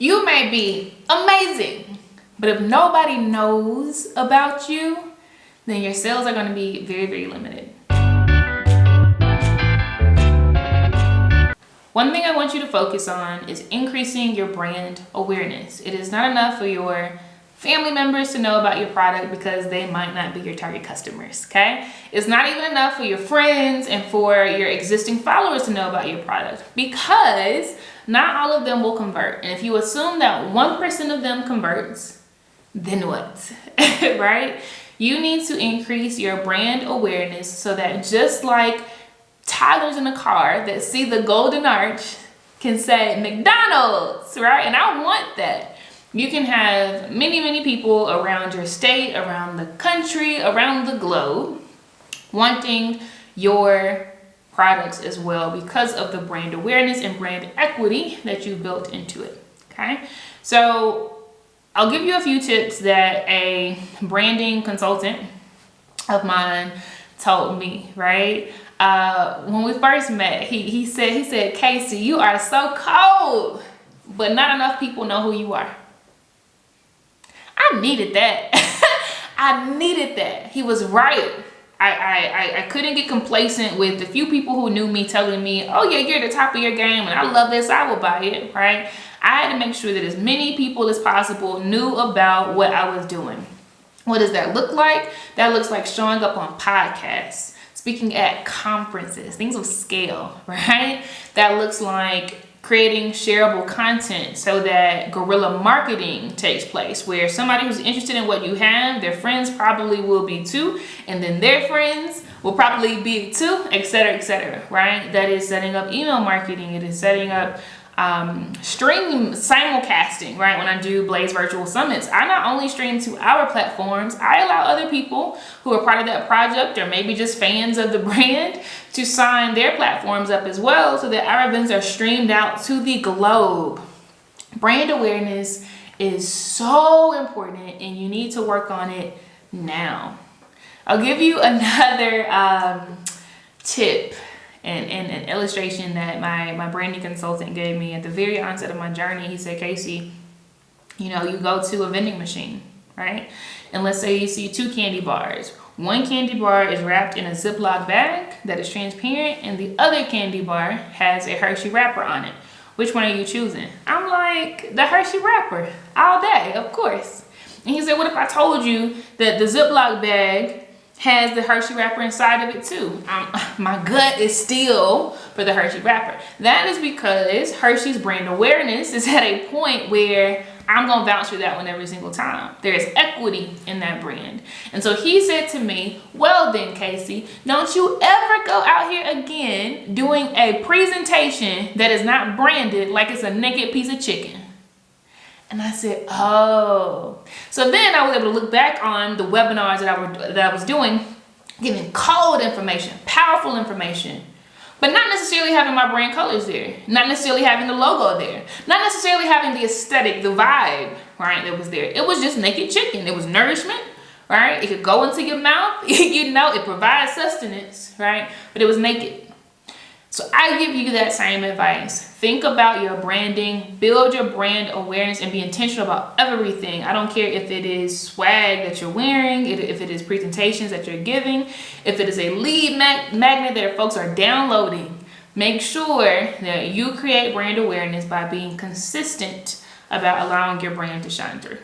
You may be amazing, but if nobody knows about you, then your sales are going to be very, very limited. One thing I want you to focus on is increasing your brand awareness. It is not enough for your family members to know about your product because they might not be your target customers, okay? It's not even enough for your friends and for your existing followers to know about your product because not all of them will convert. And if you assume that 1% of them converts, then what, right? You need to increase your brand awareness so that just like Tyler's in a car that see the golden arch can say McDonald's, right? And I want that. You can have many, many people around your state, around the country, around the globe wanting your products as well because of the brand awareness and brand equity that you built into it, okay? So I'll give you a few tips that a branding consultant of mine told me, right? When we first met, he said, Casey, you are so cold, but not enough people know who you are. I needed that. I needed that. He was right. I couldn't get complacent with the few people who knew me telling me, oh yeah, you're at the top of your game and I love this, I will buy it, right? I had to make sure that as many people as possible knew about what I was doing. What does that look like? That looks like showing up on podcasts, speaking at conferences, things of scale, right? That looks like creating shareable content so that guerrilla marketing takes place, where somebody who's interested in what you have, their friends probably will be too, and then their friends will probably be too, etc., right? That is setting up email marketing. It is setting up stream simulcasting, right? When I do Blaze Virtual Summits, I not only stream to our platforms, I allow other people who are part of that project or maybe just fans of the brand to sign their platforms up as well so that our events are streamed out to the globe. Brand awareness is so important and you need to work on it now. I'll give you another tip and an illustration that my branding consultant gave me at the very onset of my journey. He said, Casey, you know, you go to a vending machine, right? And let's say you see 2 candy bars. One candy bar is wrapped in a Ziploc bag that is transparent, and the other candy bar has a Hershey wrapper on it. Which one are you choosing? I'm like, the Hershey wrapper, all day, of course. And he said, what if I told you that the Ziploc bag has the Hershey wrapper inside of it too? My gut is still for the Hershey wrapper. That is because Hershey's brand awareness is at a point where I'm gonna vouch for that one every single time. There is equity in that brand. And so he said to me, well then, Casey, don't you ever go out here again doing a presentation that is not branded like it's a naked piece of chicken. And I said, oh. So then I was able to look back on the webinars that I was doing, giving cold information, powerful information, but not necessarily having my brand colors there, not necessarily having the logo there, not necessarily having the aesthetic, the vibe, right, that was there. It was just naked chicken. It was nourishment, right? It could go into your mouth, you know, it provides sustenance, right? But it was naked. So I give you that same advice. Think about your branding, build your brand awareness, and be intentional about everything. I don't care if it is swag that you're wearing, if it is presentations that you're giving, if it is a lead magnet that folks are downloading. Make sure that you create brand awareness by being consistent about allowing your brand to shine through.